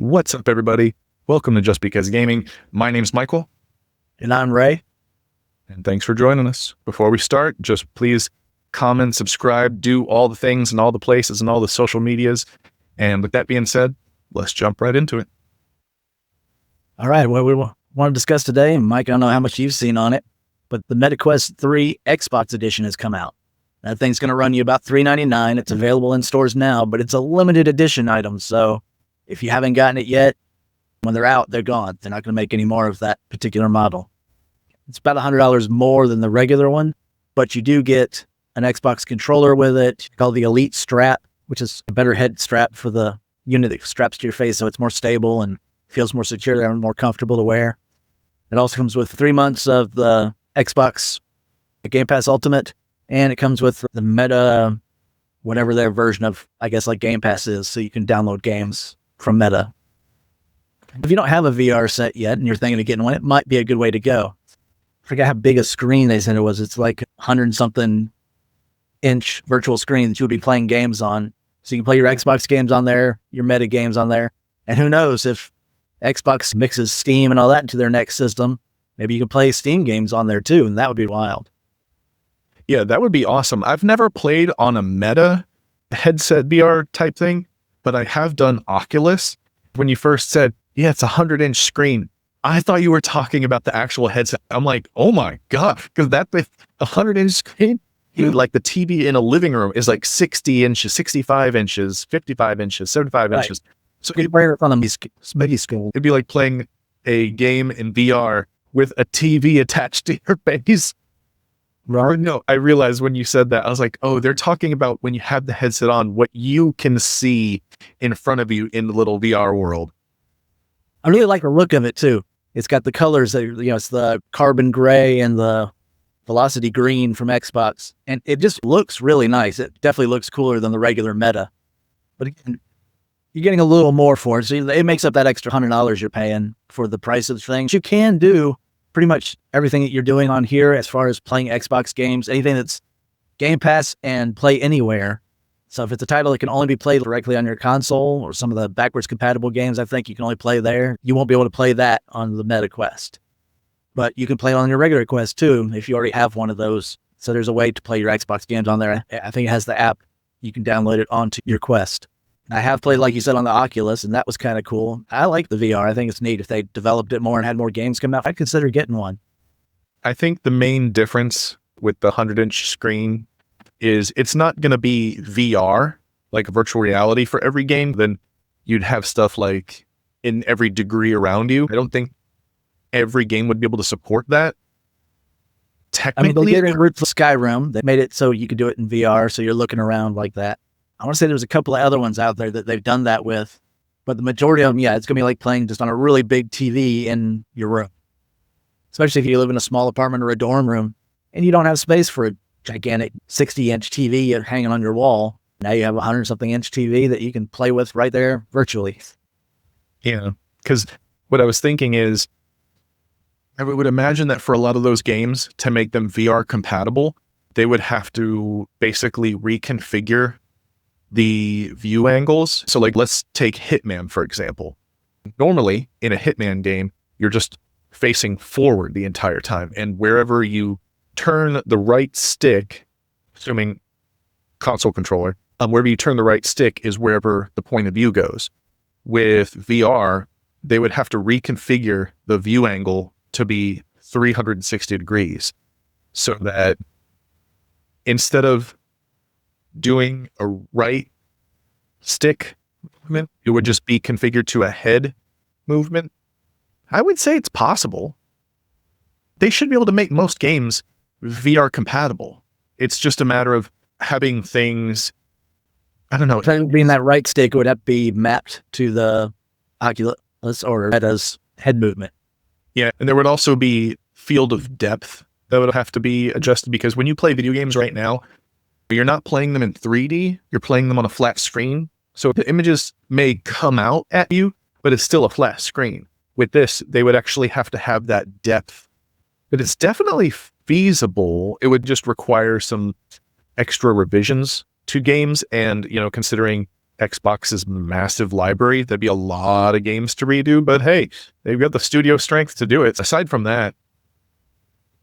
What's up, everybody? Welcome to Just Because Gaming. My name's Michael. And I'm Ray. And thanks for joining us. Before we start, just please comment, subscribe, do all the things and all the places and all the social medias. And with that being said, let's jump right into it. All right, what we want to discuss today, Mike, I don't know how much you've seen on it, but the MetaQuest 3 Xbox edition has come out. That thing's going to run you about $399. It's available in stores now, but it's a limited edition item. So if you haven't gotten it yet, when they're out, they're gone. They're not going to make any more of that particular model. It's about $100 more than the regular one, but you do get an Xbox controller with it called the Elite Strap, which is a better head strap for the unit that straps to your face, so it's more stable and feels more secure and more comfortable to wear. It also comes with 3 months of the Xbox Game Pass Ultimate, and it comes with the Meta, whatever their version of, I guess, like Game Pass is, so you can download games from Meta. If you don't have a VR set yet and you're thinking of getting one, it might be a good way to go. I forget how big a screen they said it was. It's like 100-something inch virtual screen that you'll be playing games on. So you can play your Xbox games on there, your Meta games on there. And who knows, if Xbox mixes Steam and all that into their next system, maybe you can play Steam games on there too, and that would be wild. Yeah, that would be awesome. I've never played on a Meta headset VR type thing, but I have done Oculus. When you first said, yeah, it's a 100-inch screen, I thought you were talking about the actual headset. I'm like, oh my God, because that's a 100-inch screen. Like the TV in a living room is like 60 inches, 65 inches, 55 inches, 75 Right. inches. So You'd wear it on a big screen. it'd be like playing a game in VR with a TV attached to your face. Right. No, I realized when you said that, I was like, oh, they're talking about when you have the headset on, what you can see in front of you in the little VR world. I really like the look of it too. It's got the colors that, it's the carbon gray and the velocity green from Xbox. And it just looks really nice. It definitely looks cooler than the regular Meta. But again, you're getting a little more for it. So it makes up that extra $100 you're paying for the price of the thing. You can do pretty much everything that you're doing on here as far as playing Xbox games, anything that's Game Pass and Play Anywhere. So if it's a title that can only be played directly on your console or some of the backwards compatible games, I think you can only play there. You won't be able to play that on the Meta Quest. But you can play it on your regular Quest too, if you already have one of those. So there's a way to play your Xbox games on there. I think it has the app. You can download it onto your Quest. I have played, like you said, on the Oculus, and that was kind of cool. I like the VR. I think it's neat. If they developed it more and had more games come out, I'd consider getting one. I think the main difference with the 100-inch screen is it's not going to be VR, like virtual reality for every game. Then you'd have stuff like in every degree around you. I don't think every game would be able to support that. Technically, they did it with Skyrim. They made it so you could do it in VR, so you're looking around like that. I want to say there's a couple of other ones out there that they've done that with, but the majority of them, it's going to be like playing just on a really big TV in your room. Especially if you live in a small apartment or a dorm room and you don't have space for a gigantic 60-inch TV hanging on your wall. Now you have a 100-something inch TV that you can play with right there virtually. Yeah, because what I was thinking is, I would imagine that for a lot of those games, to make them VR compatible, they would have to basically reconfigure the view angles. So like, let's take Hitman, for example. Normally in a Hitman game, you're just facing forward the entire time. And wherever you turn the right stick, assuming console controller, wherever you turn the right stick is wherever the point of view goes. With VR, they would have to reconfigure the view angle to be 360 degrees so that instead of doing a right stick movement, it would just be configured to a head movement. I would say it's possible. They should be able to make most games VR compatible. It's just a matter of having things, I don't know. Being that right stick would have to be mapped to the Oculus or Meta's head movement. Yeah, and there would also be field of depth that would have to be adjusted, because when you play video games right now, you're not playing them in 3D, you're playing them on a flat screen. So the images may come out at you, but it's still a flat screen. With this, they would actually have to have that depth. But it's definitely feasible. It would just require some extra revisions to games. And, considering Xbox's massive library. That'd be a lot of games to redo, but hey, they've got the studio strength to do it. Aside from that,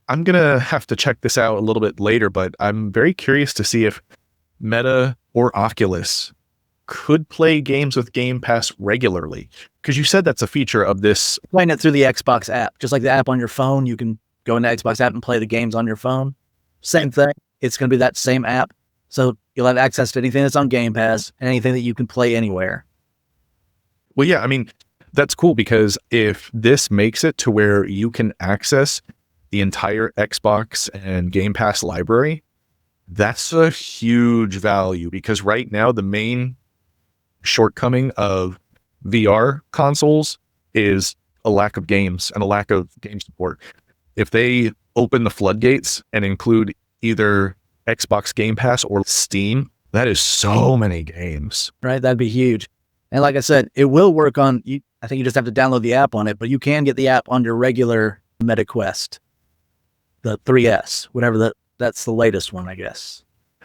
I'm going to have to check this out a little bit later, but I'm very curious to see if Meta or Oculus could play games with Game Pass regularly. Because you said that's a feature of this. Playing it through the Xbox app, just like the app on your phone, you can go into Xbox app and play the games on your phone. Same thing. It's going to be that same app. So you'll have access to anything that's on Game Pass and anything that you can play anywhere. Well, yeah, I mean, that's cool because if this makes it to where you can access the entire Xbox and Game Pass library, that's a huge value because right now the main shortcoming of VR consoles is a lack of games and a lack of game support. If they open the floodgates and include either Xbox Game Pass or Steam, that is so many games. Right? That'd be huge. And like I said, it will work on, I think you just have to download the app on it, but you can get the app on your regular Meta Quest, the 3S, whatever that's the latest one, I guess.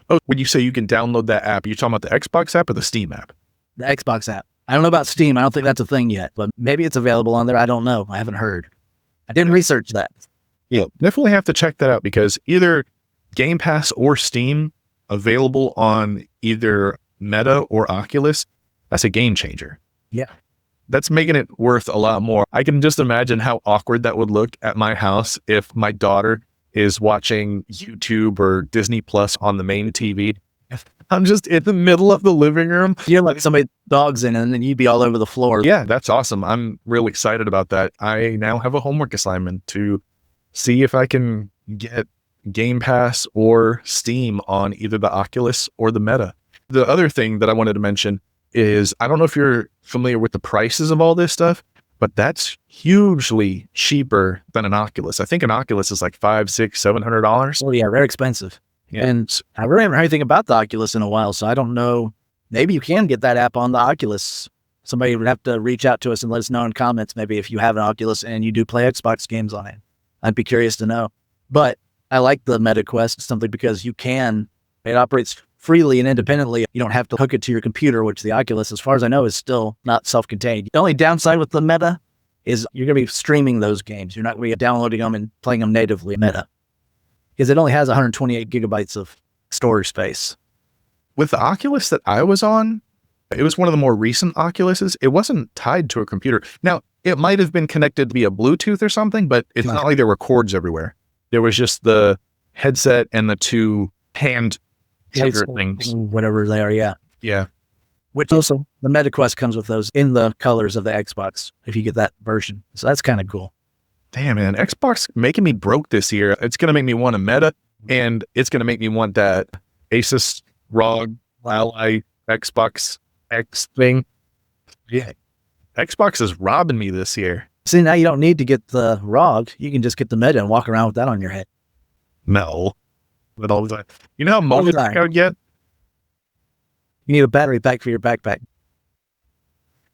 Oh, when you say you can download that app, are you talking about the Xbox app or the Steam app? The Xbox app. I don't know about Steam. I don't think that's a thing yet, but maybe it's available on there. I don't know. I haven't heard. I didn't research that. Yeah, definitely have to check that out because either Game Pass or Steam available on either Meta or Oculus, that's a game changer. Yeah. That's making it worth a lot more. I can just imagine how awkward that would look at my house if my daughter is watching YouTube or Disney Plus on the main TV. I'm just in the middle of the living room. You're like somebody dog's in and then you'd be all over the floor. Yeah, that's awesome. I'm really excited about that. I now have a homework assignment to see if I can get Game Pass or Steam on either the Oculus or the Meta. The other thing that I wanted to mention is, I don't know if you're familiar with the prices of all this stuff, but that's hugely cheaper than an Oculus. I think an Oculus is like $500, $600, $700. Oh yeah, very expensive. Yeah. And I really haven't heard anything about the Oculus in a while, so I don't know. Maybe you can get that app on the Oculus. Somebody would have to reach out to us and let us know in comments, maybe if you have an Oculus and you do play Xbox games on it. I'd be curious to know. But I like the Meta Quest simply because it operates freely and independently. You don't have to hook it to your computer, which the Oculus, as far as I know, is still not self-contained. The only downside with the Meta is you're going to be streaming those games. You're not going to be downloading them and playing them natively in Meta because it only has 128 gigabytes of storage space. With the Oculus that I was on, it was one of the more recent Oculuses. It wasn't tied to a computer. Now, it might have been connected via Bluetooth or something, but it's not like there were cords everywhere. There was just the headset and the two hand trigger things. Whatever they are, yeah. Yeah. Which also, the Meta Quest comes with those in the colors of the Xbox, if you get that version. So that's kind of cool. Damn, man. Xbox making me broke this year. It's going to make me want a Meta, and it's going to make me want that Asus ROG Ally Xbox X thing. Yeah. Xbox is robbing me this year. See, now you don't need to get the ROG. You can just get the Meta and walk around with that on your head. No. With all the time. You know how much I would get? You need a battery pack for your backpack.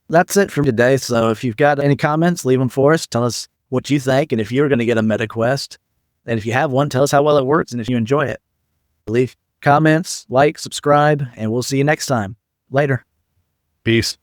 That's it for today. So if you've got any comments, leave them for us. Tell us what you think. And if you're going to get a Meta Quest, and if you have one, tell us how well it works and if you enjoy it. Leave comments, like, subscribe, and we'll see you next time. Later. Peace.